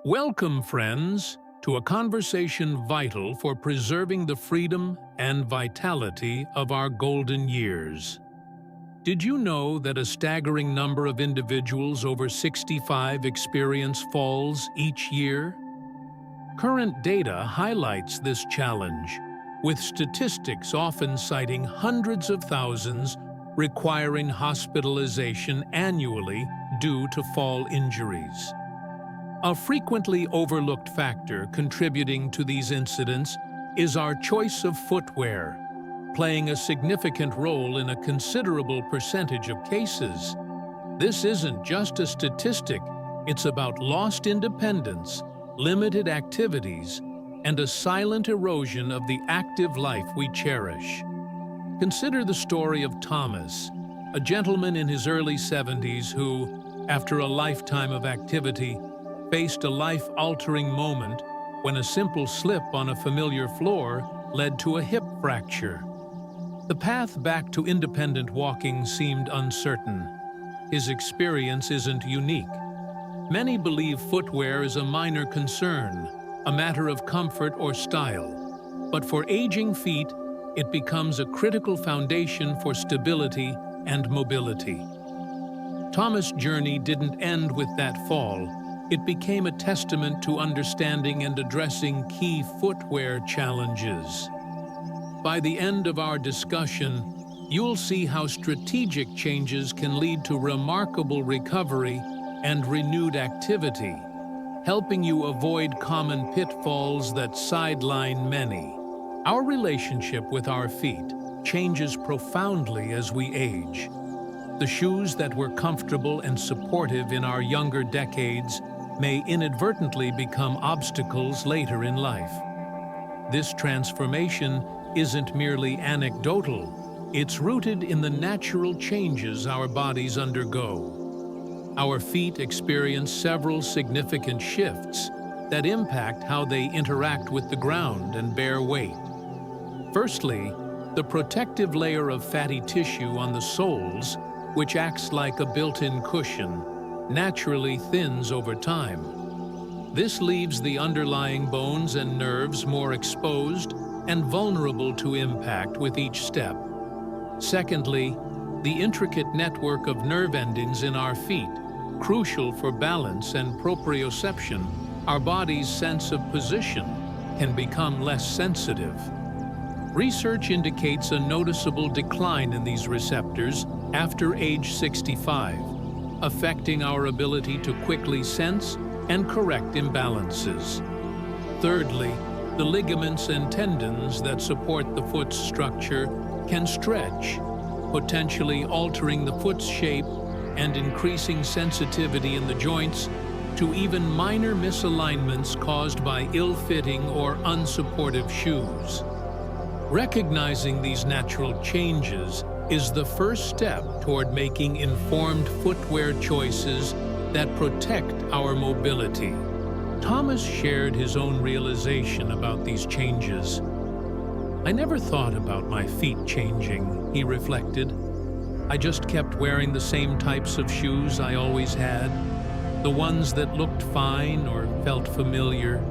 Welcome, friends, to a conversation vital for preserving the freedom and vitality of our golden years. Did you know that a staggering number of individuals over 65 experience falls each year? Current data highlights this challenge, with statistics often citing hundreds of thousands requiring hospitalization annually due to fall injuries. A frequently overlooked factor contributing to these incidents is our choice of footwear, playing a significant role in a considerable percentage of cases. This isn't just a statistic, it's about lost independence, limited activities, and a silent erosion of the active life we cherish. Consider the story of Thomas, a gentleman in his early 70s who, after a lifetime of activity, faced a life-altering moment when a simple slip on a familiar floor led to a hip fracture. The path back to independent walking seemed uncertain. His experience isn't unique. Many believe footwear is a minor concern, a matter of comfort or style. But for aging feet, it becomes a critical foundation for stability and mobility. Thomas' journey didn't end with that fall. It became a testament to understanding and addressing key footwear challenges. By the end of our discussion, you'll see how strategic changes can lead to remarkable recovery and renewed activity, helping you avoid common pitfalls that sideline many. Our relationship with our feet changes profoundly as we age. The shoes that were comfortable and supportive in our younger decades may inadvertently become obstacles later in life. This transformation isn't merely anecdotal, it's rooted in the natural changes our bodies undergo. Our feet experience several significant shifts that impact how they interact with the ground and bear weight. Firstly, the protective layer of fatty tissue on the soles, which acts like a built-in cushion, naturally thins over time. This leaves the underlying bones and nerves more exposed and vulnerable to impact with each step. Secondly, the intricate network of nerve endings in our feet, crucial for balance and proprioception, our body's sense of position, can become less sensitive. Research indicates a noticeable decline in these receptors after age 65, affecting our ability to quickly sense and correct imbalances. Thirdly, the ligaments and tendons that support the foot's structure can stretch, potentially altering the foot's shape and increasing sensitivity in the joints to even minor misalignments caused by ill-fitting or unsupportive shoes. Recognizing these natural changes is the first step toward making informed footwear choices that protect our mobility. Thomas shared his own realization about these changes. "I never thought about my feet changing," he reflected. "I just kept wearing the same types of shoes I always had, the ones that looked fine or felt familiar."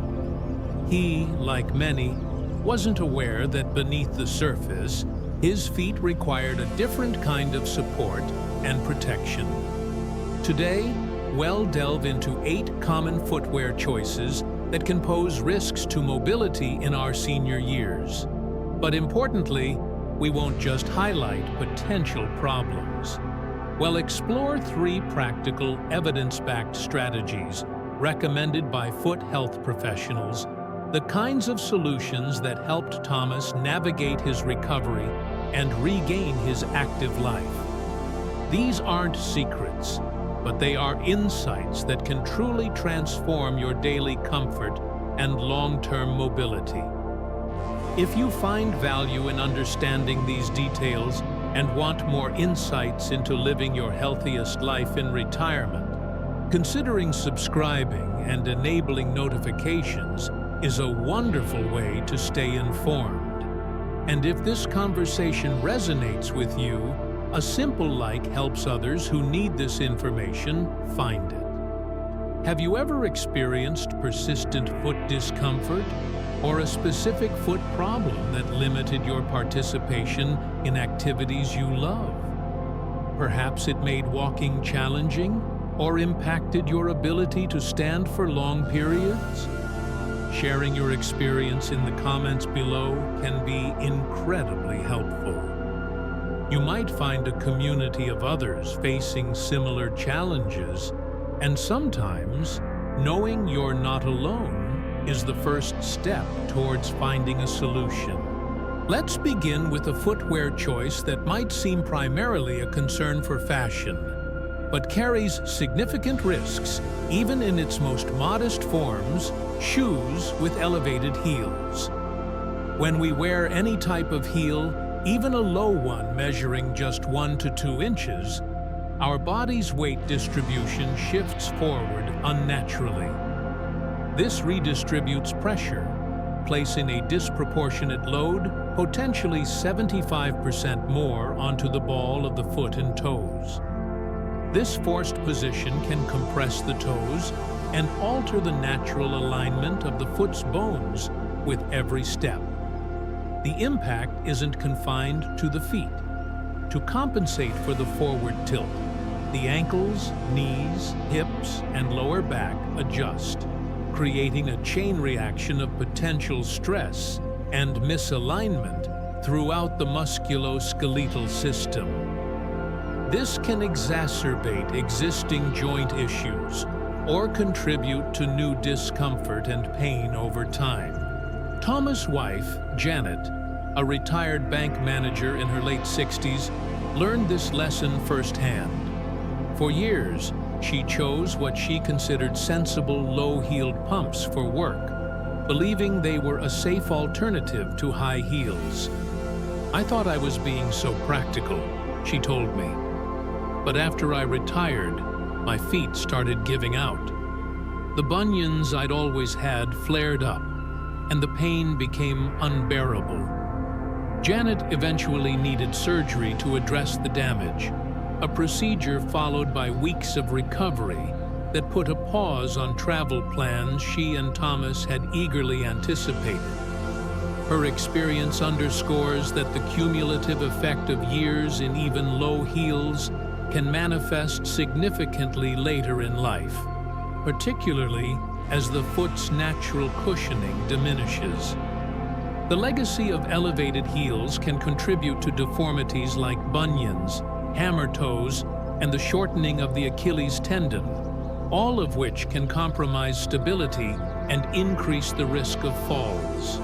He, like many, wasn't aware that beneath the surface, his feet required a different kind of support and protection. Today, we'll delve into 8 common footwear choices that can pose risks to mobility in our senior years. But importantly, we won't just highlight potential problems. We'll explore 3 practical, evidence-backed strategies recommended by foot health professionals, the kinds of solutions that helped Thomas navigate his recovery and regain his active life. These aren't secrets, but they are insights that can truly transform your daily comfort and long-term mobility. If you find value in understanding these details and want more insights into living your healthiest life in retirement, considering subscribing and enabling notifications is a wonderful way to stay informed. And if this conversation resonates with you, a simple like helps others who need this information find it. Have you ever experienced persistent foot discomfort or a specific foot problem that limited your participation in activities you love? Perhaps it made walking challenging or impacted your ability to stand for long periods? Sharing your experience in the comments below can be incredibly helpful. You might find a community of others facing similar challenges, and sometimes knowing you're not alone is the first step towards finding a solution. Let's begin with a footwear choice that might seem primarily a concern for fashion, but carries significant risks, even in its most modest forms: shoes with elevated heels. When we wear any type of heel, even a low one measuring just 1 to 2 inches, our body's weight distribution shifts forward unnaturally. This redistributes pressure, placing a disproportionate load, potentially 75% more, onto the ball of the foot and toes. This forced position can compress the toes and alter the natural alignment of the foot's bones with every step. The impact isn't confined to the feet. To compensate for the forward tilt, the ankles, knees, hips, and lower back adjust, creating a chain reaction of potential stress and misalignment throughout the musculoskeletal system. This can exacerbate existing joint issues or contribute to new discomfort and pain over time. Thomas' wife, Janet, a retired bank manager in her late 60s, learned this lesson firsthand. For years, she chose what she considered sensible low-heeled pumps for work, believing they were a safe alternative to high heels. "I thought I was being so practical," she told me. "But after I retired, my feet started giving out. The bunions I'd always had flared up, and the pain became unbearable." Janet eventually needed surgery to address the damage, a procedure followed by weeks of recovery that put a pause on travel plans she and Thomas had eagerly anticipated. Her experience underscores that the cumulative effect of years in even low heels can manifest significantly later in life, particularly as the foot's natural cushioning diminishes. The legacy of elevated heels can contribute to deformities like bunions, hammer toes, and the shortening of the Achilles tendon, all of which can compromise stability and increase the risk of falls.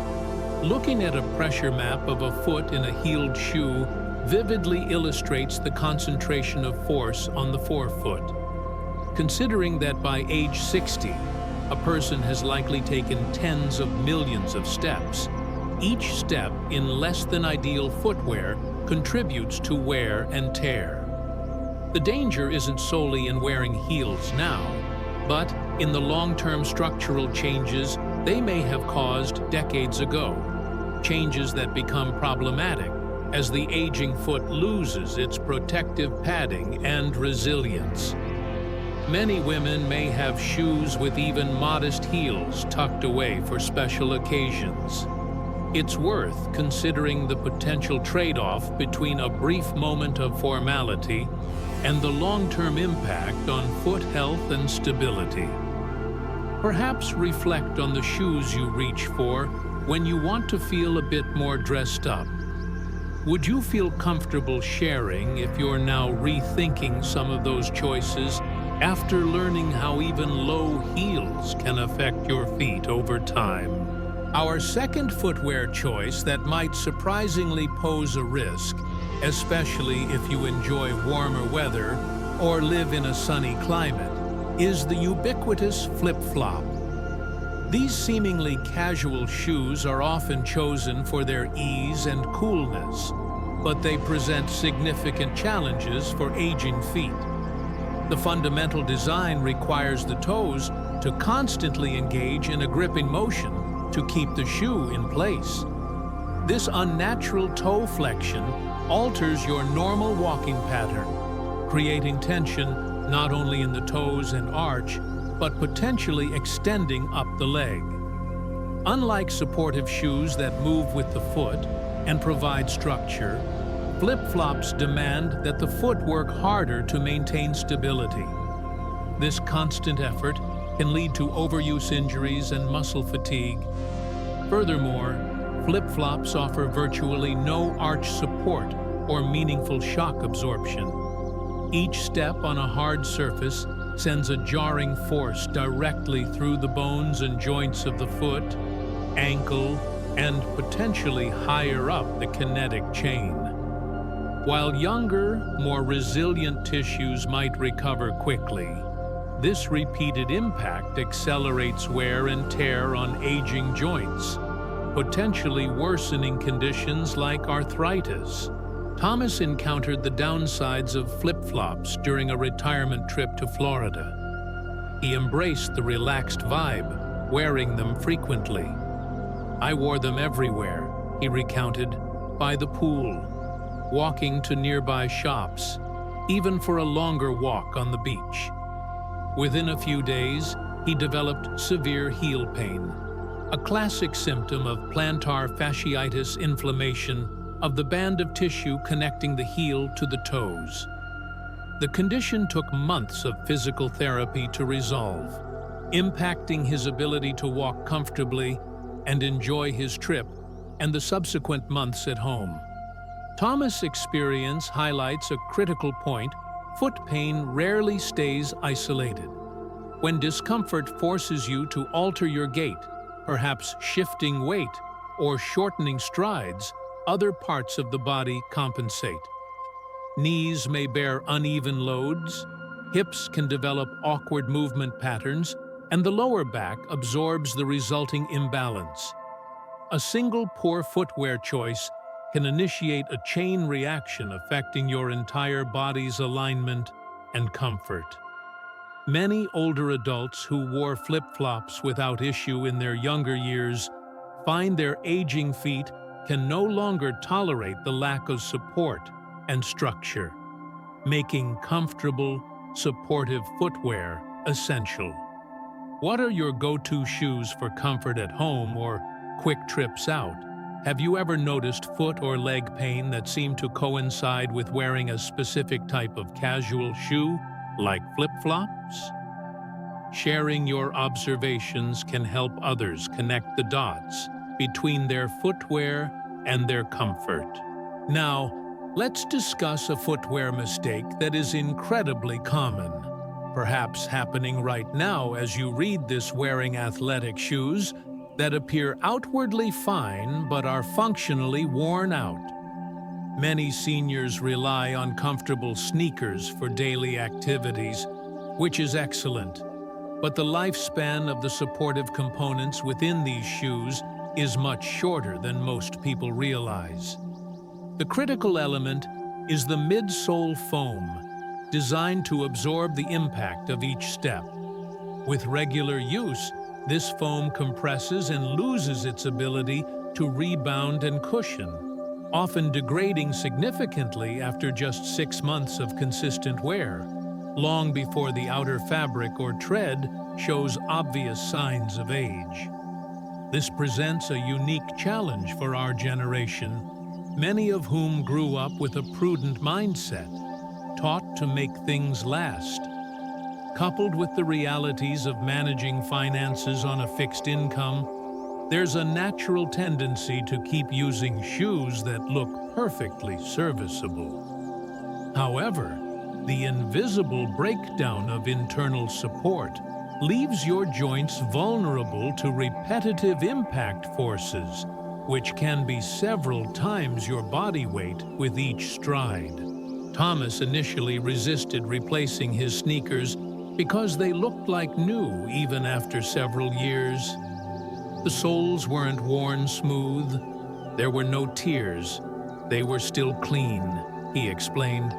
Looking at a pressure map of a foot in a heeled shoe vividly illustrates the concentration of force on the forefoot. Considering that by age 60, a person has likely taken tens of millions of steps, each step in less than ideal footwear contributes to wear and tear. The danger isn't solely in wearing heels now, but in the long-term structural changes they may have caused decades ago, changes that become problematic as the aging foot loses its protective padding and resilience. Many women may have shoes with even modest heels tucked away for special occasions. It's worth considering the potential trade-off between a brief moment of formality and the long-term impact on foot health and stability. Perhaps reflect on the shoes you reach for when you want to feel a bit more dressed up. Would you feel comfortable sharing if you're now rethinking some of those choices after learning how even low heels can affect your feet over time? Our second footwear choice that might surprisingly pose a risk, especially if you enjoy warmer weather or live in a sunny climate, is the ubiquitous flip-flop. These seemingly casual shoes are often chosen for their ease and coolness, but they present significant challenges for aging feet. The fundamental design requires the toes to constantly engage in a gripping motion to keep the shoe in place. This unnatural toe flexion alters your normal walking pattern, creating tension not only in the toes and arch, but potentially extending up the leg. Unlike supportive shoes that move with the foot and provide structure, flip-flops demand that the foot work harder to maintain stability. This constant effort can lead to overuse injuries and muscle fatigue. Furthermore, flip-flops offer virtually no arch support or meaningful shock absorption. Each step on a hard surface sends a jarring force directly through the bones and joints of the foot, ankle, and potentially higher up the kinetic chain. While younger, more resilient tissues might recover quickly, this repeated impact accelerates wear and tear on aging joints, potentially worsening conditions like arthritis. Thomas encountered the downsides of flip-flops during a retirement trip to Florida. He embraced the relaxed vibe, wearing them frequently. "I wore them everywhere," he recounted, "by the pool, walking to nearby shops, even for a longer walk on the beach." Within a few days, he developed severe heel pain, a classic symptom of plantar fasciitis inflammation of the band of tissue connecting the heel to the toes. The condition took months of physical therapy to resolve, impacting his ability to walk comfortably and enjoy his trip and the subsequent months at home. Thomas' experience highlights a critical point: foot pain rarely stays isolated. When discomfort forces you to alter your gait, perhaps shifting weight or shortening strides, other parts of the body compensate. Knees may bear uneven loads, hips can develop awkward movement patterns, and the lower back absorbs the resulting imbalance. A single poor footwear choice can initiate a chain reaction affecting your entire body's alignment and comfort. Many older adults who wore flip-flops without issue in their younger years find their aging feet can no longer tolerate the lack of support and structure, making comfortable, supportive footwear essential. What are your go-to shoes for comfort at home or quick trips out? Have you ever noticed foot or leg pain that seemed to coincide with wearing a specific type of casual shoe, like flip-flops? Sharing your observations can help others connect the dots between their footwear and their comfort. Now, let's discuss a footwear mistake that is incredibly common, perhaps happening right now as you read this, wearing athletic shoes that appear outwardly fine but are functionally worn out. Many seniors rely on comfortable sneakers for daily activities, which is excellent, but the lifespan of the supportive components within these shoes is much shorter than most people realize. The critical element is the midsole foam, designed to absorb the impact of each step. With regular use, this foam compresses and loses its ability to rebound and cushion, often degrading significantly after just 6 months of consistent wear, long before the outer fabric or tread shows obvious signs of age. This presents a unique challenge for our generation, many of whom grew up with a prudent mindset, taught to make things last. Coupled with the realities of managing finances on a fixed income, there's a natural tendency to keep using shoes that look perfectly serviceable. However, the invisible breakdown of internal support leaves your joints vulnerable to repetitive impact forces, which can be several times your body weight with each stride. Thomas initially resisted replacing his sneakers because they looked like new even after several years. The soles weren't worn smooth, there were no tears, they were still clean, he explained.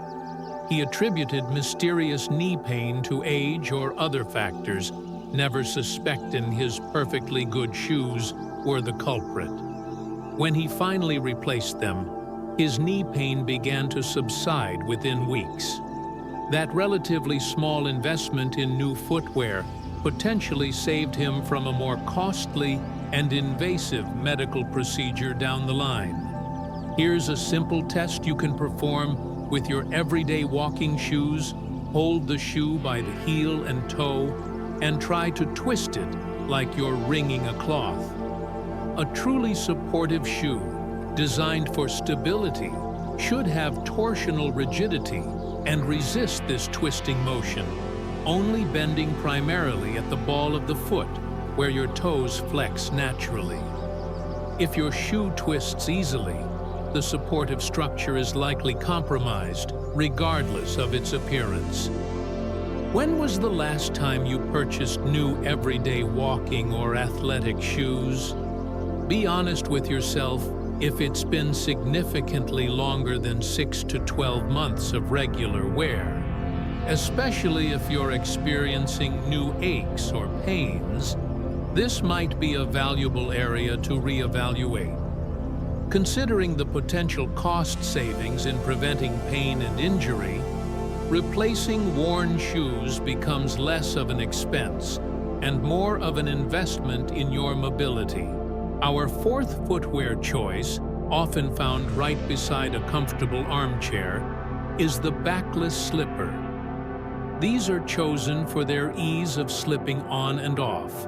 He attributed mysterious knee pain to age or other factors, never suspecting his perfectly good shoes were the culprit. When he finally replaced them, his knee pain began to subside within weeks. That relatively small investment in new footwear potentially saved him from a more costly and invasive medical procedure down the line. Here's a simple test you can perform with your everyday walking shoes. Hold the shoe by the heel and toe and try to twist it like you're wringing a cloth. A truly supportive shoe, designed for stability, should have torsional rigidity and resist this twisting motion, only bending primarily at the ball of the foot, where your toes flex naturally. If your shoe twists easily, the supportive structure is likely compromised, regardless of its appearance. When was the last time you purchased new everyday walking or athletic shoes? Be honest with yourself if it's been significantly longer than 6 to 12 months of regular wear, especially if you're experiencing new aches or pains. This might be a valuable area to reevaluate. Considering the potential cost savings in preventing pain and injury, replacing worn shoes becomes less of an expense and more of an investment in your mobility. Our fourth footwear choice, often found right beside a comfortable armchair, is the backless slipper. These are chosen for their ease of slipping on and off,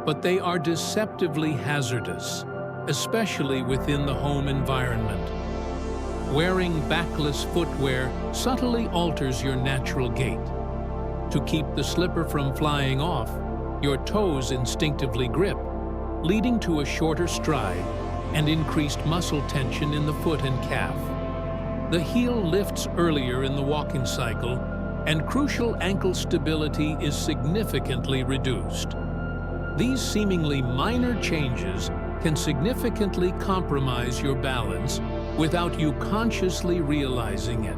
but they are deceptively hazardous, especially within the home environment. Wearing backless footwear subtly alters your natural gait. To keep the slipper from flying off, your toes instinctively grip, leading to a shorter stride and increased muscle tension in the foot and calf. The heel lifts earlier in the walking cycle, and crucial ankle stability is significantly reduced. These seemingly minor changes can significantly compromise your balance without you consciously realizing it.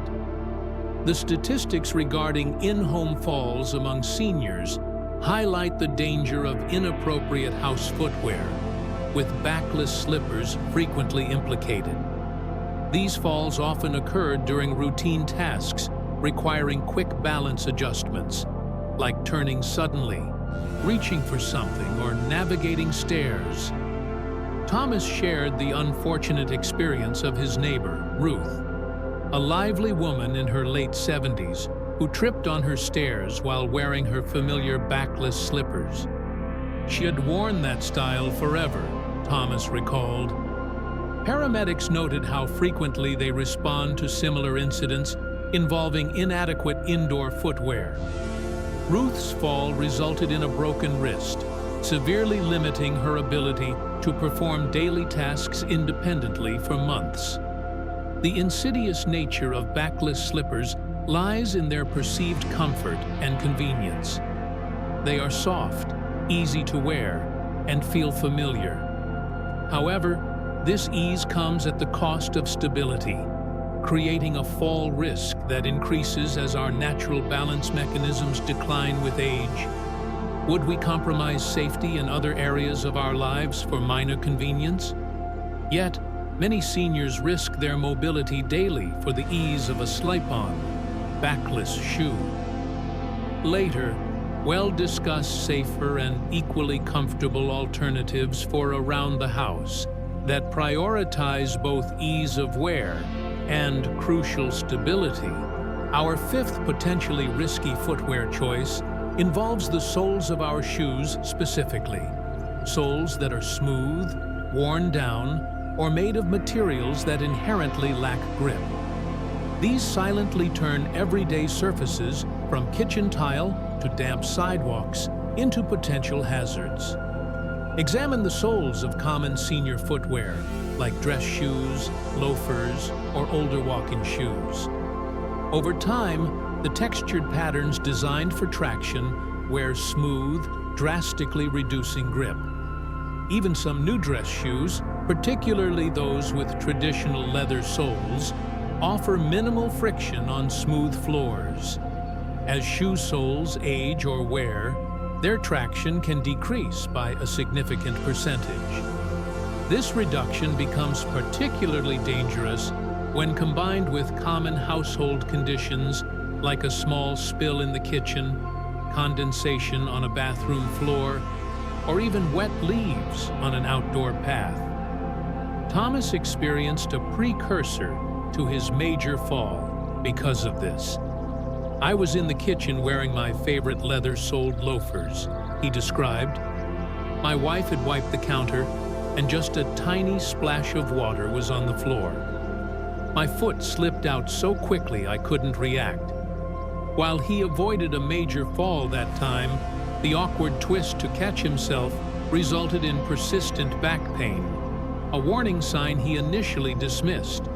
The statistics regarding in-home falls among seniors highlight the danger of inappropriate house footwear, with backless slippers frequently implicated. These falls often occurred during routine tasks requiring quick balance adjustments, like turning suddenly, reaching for something, or navigating stairs. Thomas shared the unfortunate experience of his neighbor, Ruth, a lively woman in her late 70s who tripped on her stairs while wearing her familiar backless slippers. She had worn that style forever, Thomas recalled. Paramedics noted how frequently they respond to similar incidents involving inadequate indoor footwear. Ruth's fall resulted in a broken wrist, severely limiting her ability to perform daily tasks independently for months. The insidious nature of backless slippers lies in their perceived comfort and convenience. They are soft, easy to wear, and feel familiar. However, this ease comes at the cost of stability, creating a fall risk that increases as our natural balance mechanisms decline with age. Would we compromise safety in other areas of our lives for minor convenience? Yet, many seniors risk their mobility daily for the ease of a slip-on, backless shoe. Later, we'll discuss safer and equally comfortable alternatives for around the house that prioritize both ease of wear and crucial stability. Our fifth potentially risky footwear choice involves the soles of our shoes specifically. Soles that are smooth, worn down, or made of materials that inherently lack grip. These silently turn everyday surfaces, from kitchen tile to damp sidewalks, into potential hazards. Examine the soles of common senior footwear, like dress shoes, loafers, or older walking shoes. Over time, the textured patterns designed for traction wear smooth, drastically reducing grip. Even some new dress shoes, particularly those with traditional leather soles, offer minimal friction on smooth floors. As shoe soles age or wear, their traction can decrease by a significant percentage. This reduction becomes particularly dangerous when combined with common household conditions like a small spill in the kitchen, condensation on a bathroom floor, or even wet leaves on an outdoor path. Thomas experienced a precursor to his major fall because of this. "I was in the kitchen wearing my favorite leather-soled loafers," he described. "My wife had wiped the counter, and just a tiny splash of water was on the floor. My foot slipped out so quickly I couldn't react." While he avoided a major fall that time, the awkward twist to catch himself resulted in persistent back pain, a warning sign he initially dismissed.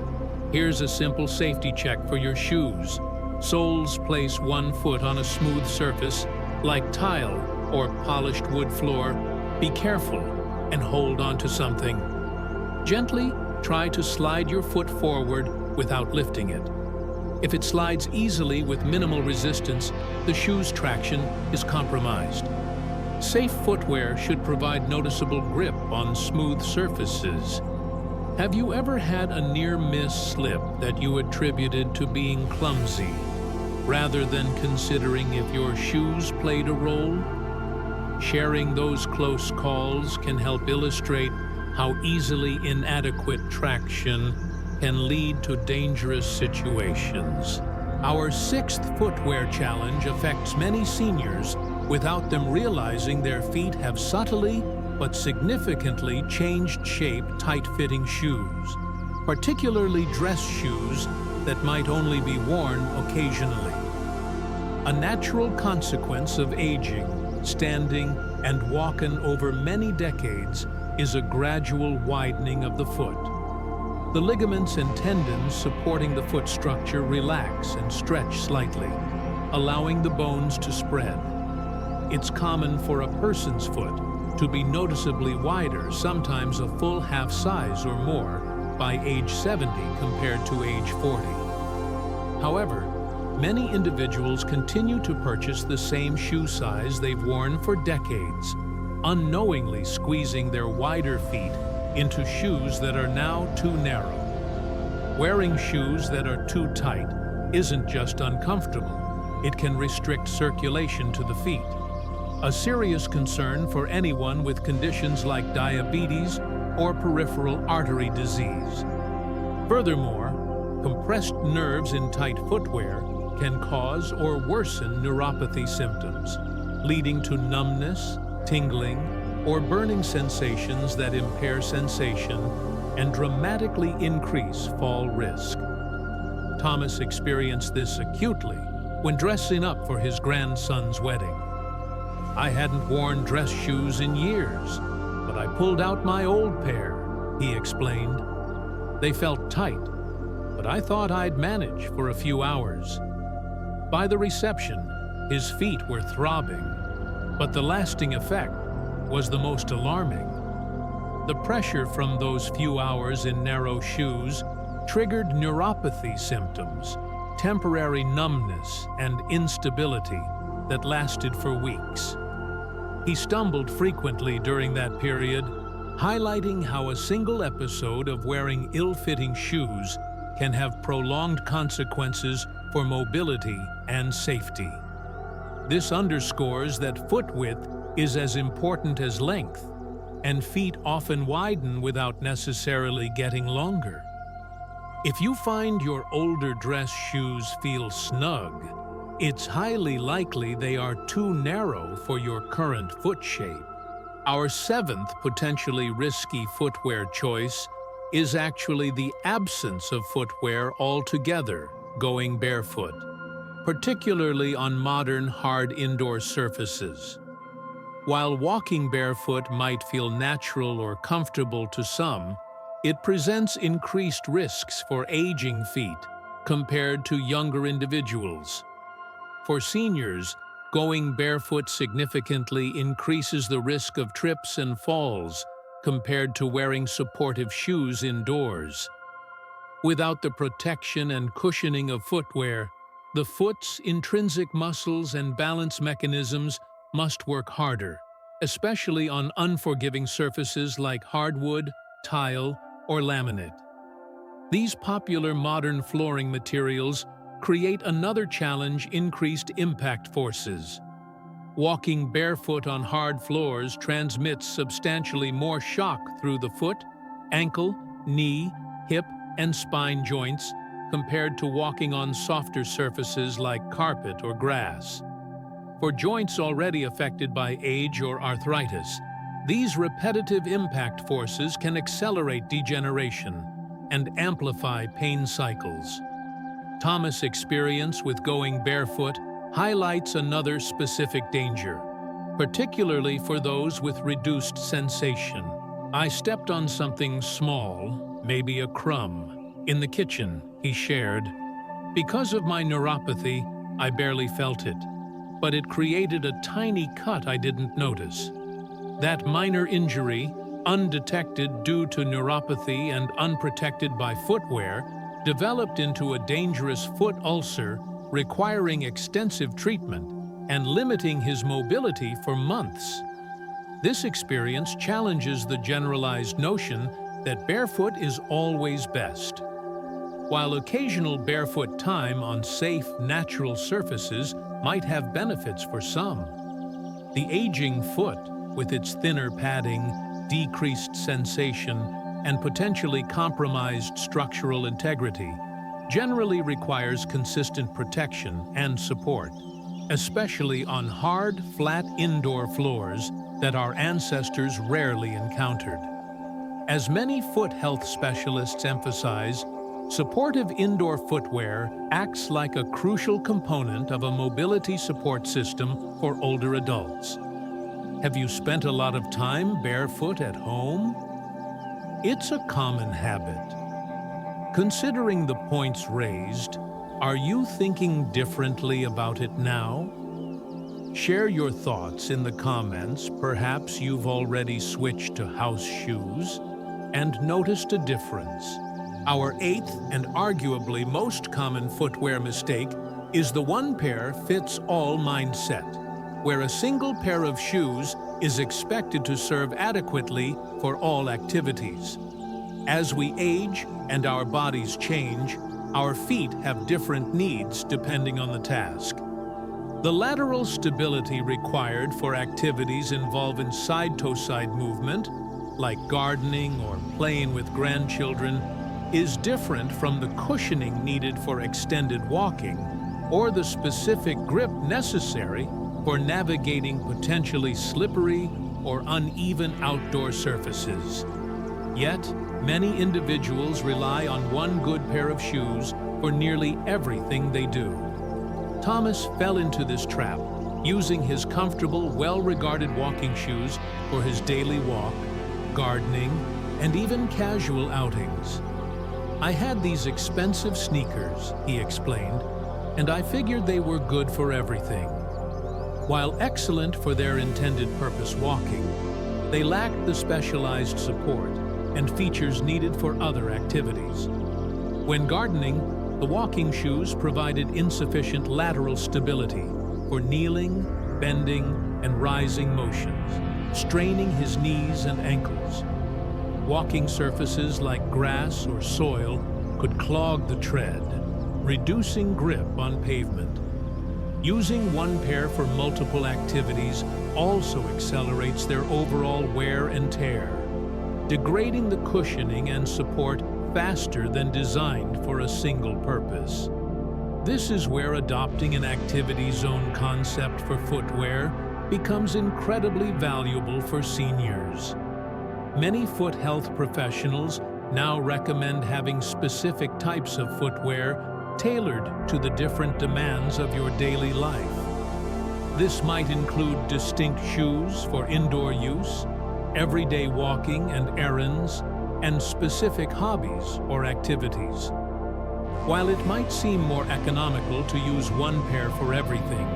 Here's a simple safety check for your shoes. Soles place one foot on a smooth surface, like tile or polished wood floor. Be careful and hold on to something. Gently try to slide your foot forward without lifting it. If it slides easily with minimal resistance, the shoe's traction is compromised. Safe footwear should provide noticeable grip on smooth surfaces. Have you ever had a near-miss slip that you attributed to being clumsy, rather than considering if your shoes played a role? Sharing those close calls can help illustrate how easily inadequate traction can lead to dangerous situations. Our sixth footwear challenge affects many seniors without them realizing their feet have subtly but significantly changed shape. Tight-fitting shoes, particularly dress shoes that might only be worn occasionally. A natural consequence of aging, standing, and walking over many decades is a gradual widening of the foot. The ligaments and tendons supporting the foot structure relax and stretch slightly, allowing the bones to spread. It's common for a person's foot to be noticeably wider, sometimes a full half size or more, by age 70 compared to age 40. However, many individuals continue to purchase the same shoe size they've worn for decades, unknowingly squeezing their wider feet into shoes that are now too narrow. Wearing shoes that are too tight isn't just uncomfortable, it can restrict circulation to the feet, a serious concern for anyone with conditions like diabetes or peripheral artery disease. Furthermore, compressed nerves in tight footwear can cause or worsen neuropathy symptoms, leading to numbness, tingling, or burning sensations that impair sensation and dramatically increase fall risk. Thomas experienced this acutely when dressing up for his grandson's wedding. "I hadn't worn dress shoes in years, but I pulled out my old pair," he explained. "They felt tight, but I thought I'd manage for a few hours." By the reception, his feet were throbbing, but the lasting effect was the most alarming. The pressure from those few hours in narrow shoes triggered neuropathy symptoms, temporary numbness, and instability that lasted for weeks. He stumbled frequently during that period, highlighting how a single episode of wearing ill-fitting shoes can have prolonged consequences for mobility and safety. This underscores that foot width is as important as length, and feet often widen without necessarily getting longer. If you find your older dress shoes feel snug, it's highly likely they are too narrow for your current foot shape. Our seventh potentially risky footwear choice is actually the absence of footwear altogether, going barefoot, particularly on modern hard indoor surfaces. While walking barefoot might feel natural or comfortable to some, it presents increased risks for aging feet compared to younger individuals. For seniors, going barefoot significantly increases the risk of trips and falls compared to wearing supportive shoes indoors. Without the protection and cushioning of footwear, the foot's intrinsic muscles and balance mechanisms must work harder, especially on unforgiving surfaces like hardwood, tile, or laminate. These popular modern flooring materials create another challenge: increased impact forces. Walking barefoot on hard floors transmits substantially more shock through the foot, ankle, knee, hip, and spine joints compared to walking on softer surfaces like carpet or grass. For joints already affected by age or arthritis, these repetitive impact forces can accelerate degeneration and amplify pain cycles. Thomas' experience with going barefoot highlights another specific danger, particularly for those with reduced sensation. "I stepped on something small, maybe a crumb, in the kitchen," he shared. "Because of my neuropathy, I barely felt it, but it created a tiny cut I didn't notice. That minor injury, undetected due to neuropathy and unprotected by footwear, developed into a dangerous foot ulcer requiring extensive treatment and limiting his mobility for months." This experience challenges the generalized notion that barefoot is always best. While occasional barefoot time on safe, natural surfaces might have benefits for some, the aging foot, with its thinner padding, decreased sensation, and potentially compromised structural integrity, generally requires consistent protection and support, especially on hard, flat indoor floors that our ancestors rarely encountered. As many foot health specialists emphasize, supportive indoor footwear acts like a crucial component of a mobility support system for older adults. Have you spent a lot of time barefoot at home? It's a common habit. Considering the points raised, are you thinking differently about it now? Share your thoughts in the comments. Perhaps you've already switched to house shoes and noticed a difference. Our eighth and arguably most common footwear mistake is the one-pair-fits-all mindset, where a single pair of shoes is expected to serve adequately for all activities. As we age and our bodies change, our feet have different needs depending on the task. The lateral stability required for activities involving side-to-side movement, like gardening or playing with grandchildren, is different from the cushioning needed for extended walking or the specific grip necessary for navigating potentially slippery or uneven outdoor surfaces. Yet, many individuals rely on one good pair of shoes for nearly everything they do. Thomas fell into this trap, using his comfortable, well-regarded walking shoes for his daily walk, gardening, and even casual outings. "I had these expensive sneakers," he explained, "and I figured they were good for everything." While excellent for their intended purpose walking, they lacked the specialized support and features needed for other activities. When gardening, the walking shoes provided insufficient lateral stability for kneeling, bending, and rising motions, straining his knees and ankles. Walking surfaces like grass or soil could clog the tread, reducing grip on pavement. Using one pair for multiple activities also accelerates their overall wear and tear, degrading the cushioning and support faster than designed for a single purpose. This is where adopting an activity zone concept for footwear becomes incredibly valuable for seniors. Many foot health professionals now recommend having specific types of footwear tailored to the different demands of your daily life. This might include distinct shoes for indoor use, everyday walking and errands, and specific hobbies or activities. While it might seem more economical to use one pair for everything,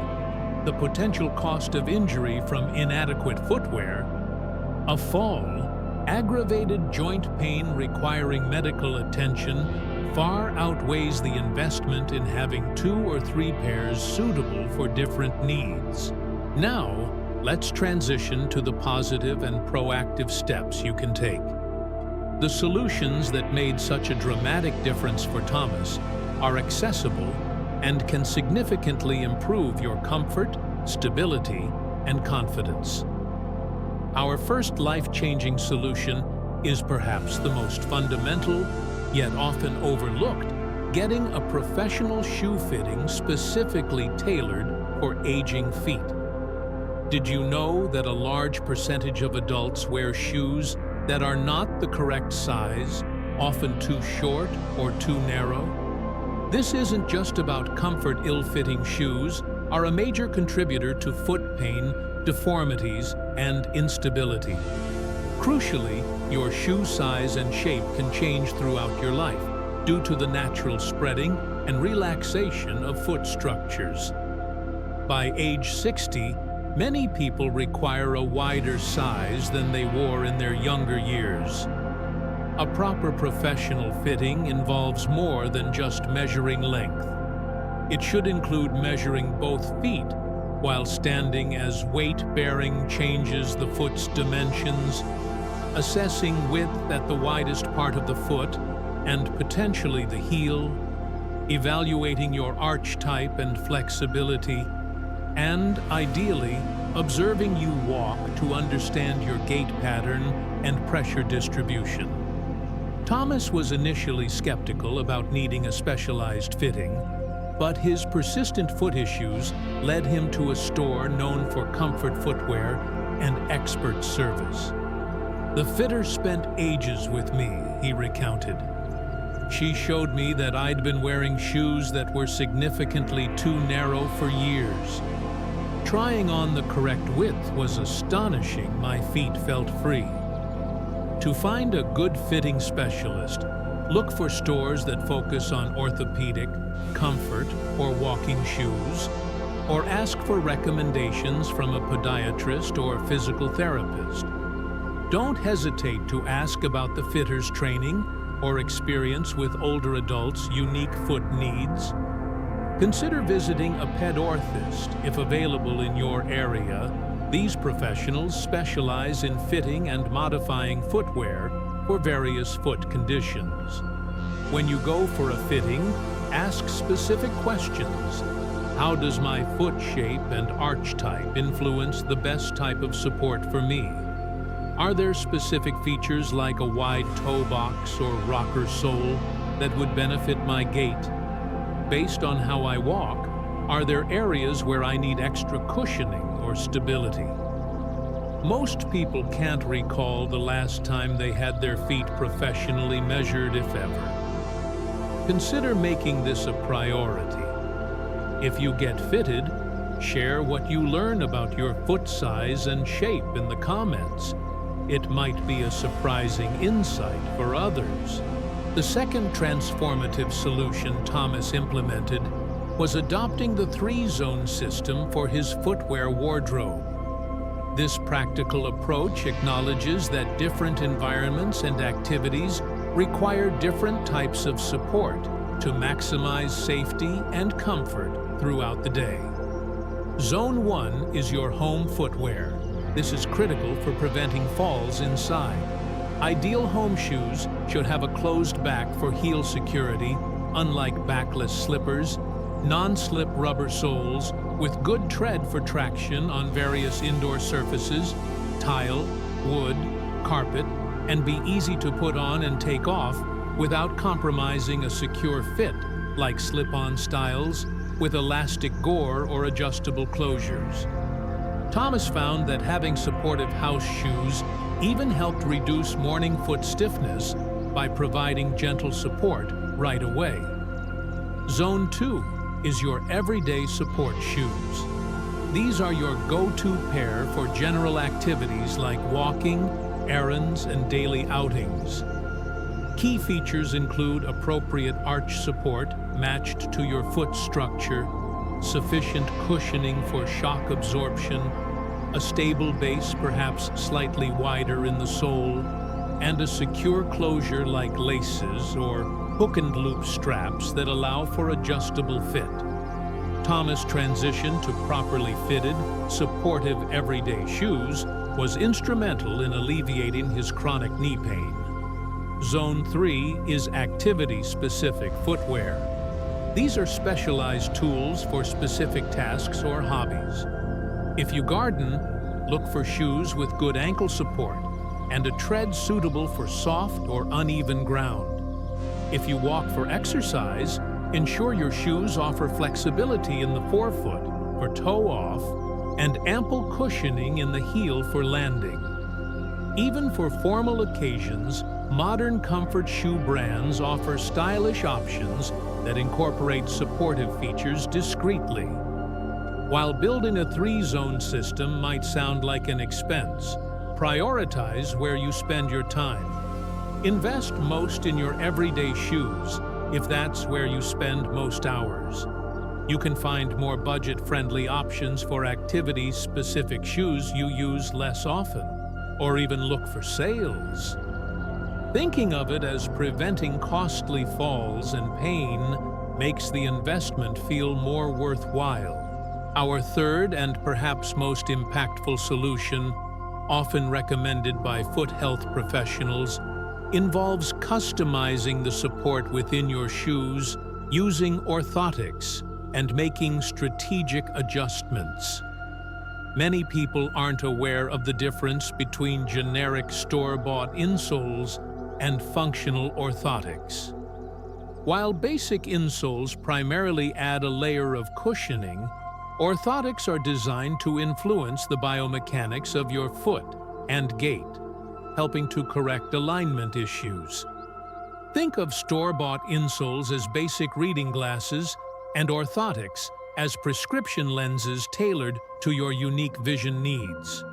the potential cost of injury from inadequate footwear, a fall, aggravated joint pain requiring medical attention, far outweighs the investment in having 2 or 3 pairs suitable for different needs. Now, let's transition to the positive and proactive steps you can take. The solutions that made such a dramatic difference for Thomas are accessible and can significantly improve your comfort, stability, and confidence. Our first life-changing solution is perhaps the most fundamental, yet often overlooked: getting a professional shoe fitting specifically tailored for aging feet. Did you know that a large percentage of adults wear shoes that are not the correct size, often too short or too narrow? This isn't just about comfort. Ill-fitting shoes are a major contributor to foot pain, deformities, and instability. Crucially, your shoe size and shape can change throughout your life due to the natural spreading and relaxation of foot structures. By age 60, many people require a wider size than they wore in their younger years. A proper professional fitting involves more than just measuring length. It should include measuring both feet while standing, as weight-bearing changes the foot's dimensions, assessing width at the widest part of the foot and potentially the heel, evaluating your arch type and flexibility, and, ideally, observing you walk to understand your gait pattern and pressure distribution. Thomas was initially skeptical about needing a specialized fitting, but his persistent foot issues led him to a store known for comfort footwear and expert service. "The fitter spent ages with me," he recounted. "She showed me that I'd been wearing shoes that were significantly too narrow for years. Trying on the correct width was astonishing. My feet felt free." To find a good fitting specialist, look for stores that focus on orthopedic, comfort, or walking shoes, or ask for recommendations from a podiatrist or physical therapist. Don't hesitate to ask about the fitter's training or experience with older adults' unique foot needs. Consider visiting a pedorthist if available in your area. These professionals specialize in fitting and modifying footwear for various foot conditions. When you go for a fitting, ask specific questions. How does my foot shape and arch type influence the best type of support for me? Are there specific features like a wide toe box or rocker sole that would benefit my gait? Based on how I walk, are there areas where I need extra cushioning or stability? Most people can't recall the last time they had their feet professionally measured, if ever. Consider making this a priority. If you get fitted, share what you learn about your foot size and shape in the comments. It might be a surprising insight for others. The second transformative solution Thomas implemented was adopting the 3-zone system for his footwear wardrobe. This practical approach acknowledges that different environments and activities require different types of support to maximize safety and comfort throughout the day. Zone 1 is your home footwear. This is critical for preventing falls inside. Ideal home shoes should have a closed back for heel security, unlike backless slippers, non-slip rubber soles with good tread for traction on various indoor surfaces, tile, wood, carpet, and be easy to put on and take off without compromising a secure fit, like slip-on styles with elastic gore or adjustable closures. Thomas found that having supportive house shoes even helped reduce morning foot stiffness by providing gentle support right away. Zone 2 is your everyday support shoes. These are your go-to pair for general activities like walking, errands, and daily outings. Key features include appropriate arch support matched to your foot structure, sufficient cushioning for shock absorption, a stable base perhaps slightly wider in the sole, and a secure closure like laces or hook and loop straps that allow for adjustable fit. Thomas' transition to properly fitted, supportive everyday shoes was instrumental in alleviating his chronic knee pain. Zone 3 is activity-specific footwear. These are specialized tools for specific tasks or hobbies. If you garden, look for shoes with good ankle support and a tread suitable for soft or uneven ground. If you walk for exercise, ensure your shoes offer flexibility in the forefoot for toe-off and ample cushioning in the heel for landing. Even for formal occasions, modern comfort shoe brands offer stylish options that incorporate supportive features discreetly. While building a 3-zone system might sound like an expense, prioritize where you spend your time. Invest most in your everyday shoes, if that's where you spend most hours. You can find more budget-friendly options for activity-specific shoes you use less often, or even look for sales. Thinking of it as preventing costly falls and pain makes the investment feel more worthwhile. Our third and perhaps most impactful solution, often recommended by foot health professionals, involves customizing the support within your shoes using orthotics and making strategic adjustments. Many people aren't aware of the difference between generic store-bought insoles and functional orthotics. While basic insoles primarily add a layer of cushioning, orthotics are designed to influence the biomechanics of your foot and gait, helping to correct alignment issues. Think of store-bought insoles as basic reading glasses and orthotics as prescription lenses tailored to your unique vision needs.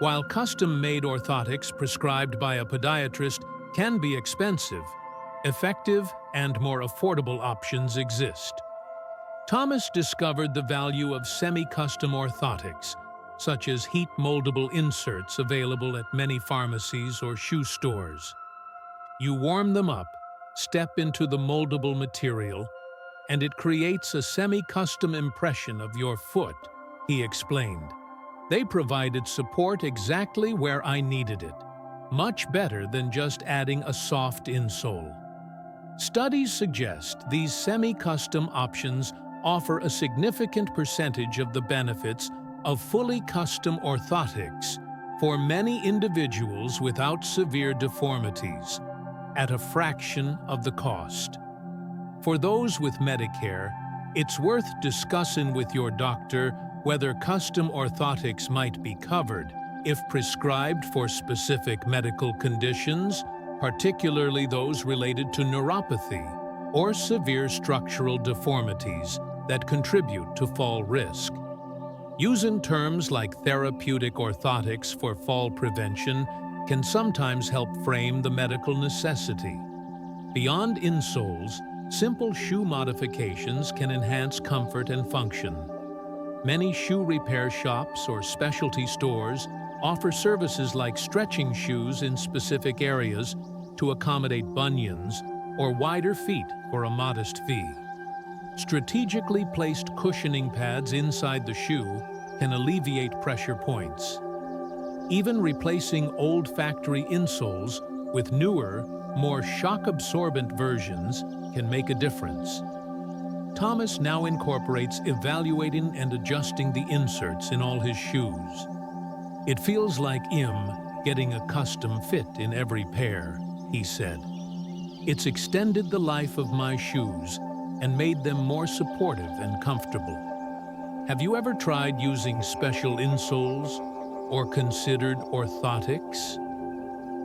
While custom-made orthotics prescribed by a podiatrist can be expensive, effective and more affordable options exist. Thomas discovered the value of semi-custom orthotics, such as heat-moldable inserts available at many pharmacies or shoe stores. You warm them up, step into the moldable material, and it creates a semi-custom impression of your foot, he explained. They provided support exactly where I needed it, much better than just adding a soft insole. Studies suggest these semi-custom options offer a significant percentage of the benefits of fully custom orthotics for many individuals without severe deformities, at a fraction of the cost. For those with Medicare, it's worth discussing with your doctor whether custom orthotics might be covered if prescribed for specific medical conditions, particularly those related to neuropathy or severe structural deformities that contribute to fall risk. Using terms like therapeutic orthotics for fall prevention can sometimes help frame the medical necessity. Beyond insoles, simple shoe modifications can enhance comfort and function. Many shoe repair shops or specialty stores offer services like stretching shoes in specific areas to accommodate bunions or wider feet for a modest fee. Strategically placed cushioning pads inside the shoe can alleviate pressure points. Even replacing old factory insoles with newer, more shock-absorbent versions can make a difference. Thomas now incorporates evaluating and adjusting the inserts in all his shoes. It feels like him getting a custom fit in every pair, he said. It's extended the life of my shoes and made them more supportive and comfortable. Have you ever tried using special insoles or considered orthotics?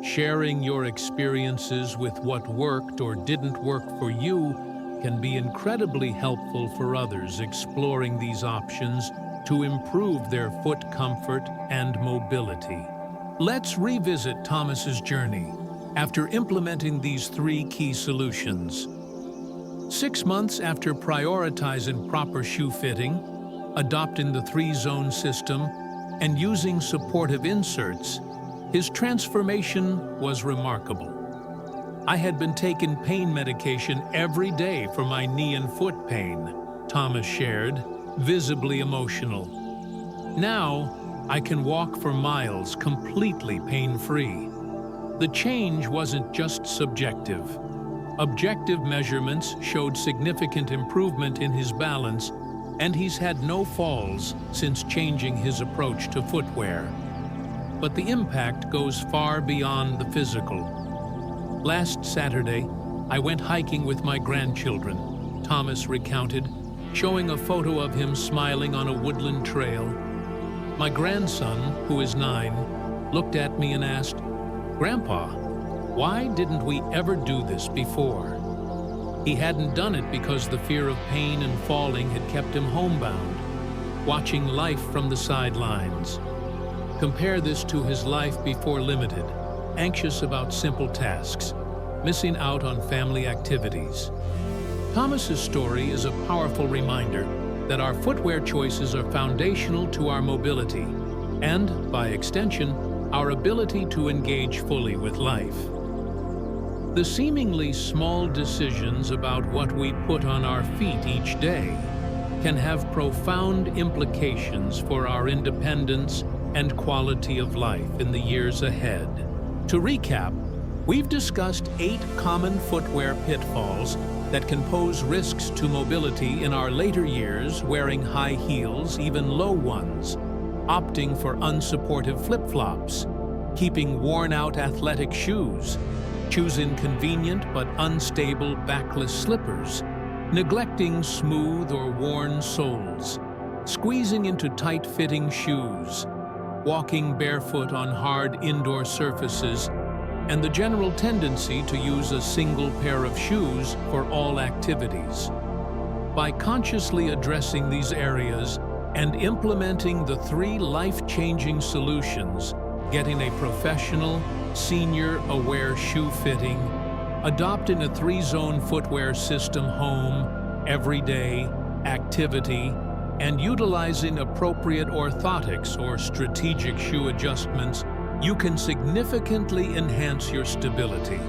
Sharing your experiences with what worked or didn't work for you can be incredibly helpful for others exploring these options to improve their foot comfort and mobility. Let's revisit Thomas's journey after implementing these 3 key solutions. 6 months after prioritizing proper shoe fitting, adopting the 3-zone system, and using supportive inserts, his transformation was remarkable. I had been taking pain medication every day for my knee and foot pain, Thomas shared, visibly emotional. Now, I can walk for miles completely pain-free. The change wasn't just subjective. Objective measurements showed significant improvement in his balance, and he's had no falls since changing his approach to footwear. But the impact goes far beyond the physical. Last Saturday, I went hiking with my grandchildren, Thomas recounted, showing a photo of him smiling on a woodland trail. My grandson, who is 9, looked at me and asked, "Grandpa, why didn't we ever do this before?" He hadn't done it because the fear of pain and falling had kept him homebound, watching life from the sidelines. Compare this to his life before Limited, anxious about simple tasks, missing out on family activities. Thomas's story is a powerful reminder that our footwear choices are foundational to our mobility and, by extension, our ability to engage fully with life. The seemingly small decisions about what we put on our feet each day can have profound implications for our independence and quality of life in the years ahead. To recap, we've discussed 8 common footwear pitfalls that can pose risks to mobility in our later years, wearing high heels, even low ones, opting for unsupportive flip-flops, keeping worn-out athletic shoes, choosing convenient but unstable backless slippers, neglecting smooth or worn soles, squeezing into tight-fitting shoes, walking barefoot on hard indoor surfaces, and the general tendency to use a single pair of shoes for all activities. By consciously addressing these areas and implementing the 3 life-changing solutions, getting a professional, senior-aware shoe fitting, adopting a 3-zone footwear system home, everyday, activity, and utilizing appropriate orthotics or strategic shoe adjustments, you can significantly enhance your stability,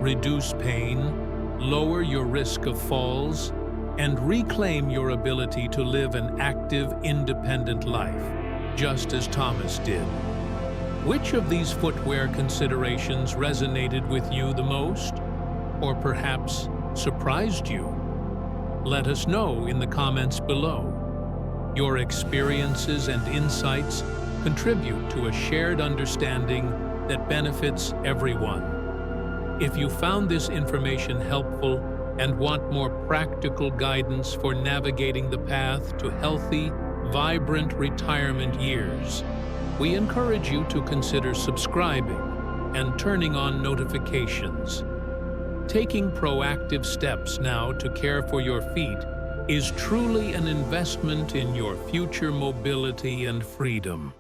reduce pain, lower your risk of falls, and reclaim your ability to live an active, independent life, just as Thomas did. Which of these footwear considerations resonated with you the most, or perhaps surprised you? Let us know in the comments below. Your experiences and insights contribute to a shared understanding that benefits everyone. If you found this information helpful and want more practical guidance for navigating the path to healthy, vibrant retirement years, we encourage you to consider subscribing and turning on notifications. Taking proactive steps now to care for your feet is truly an investment in your future mobility and freedom.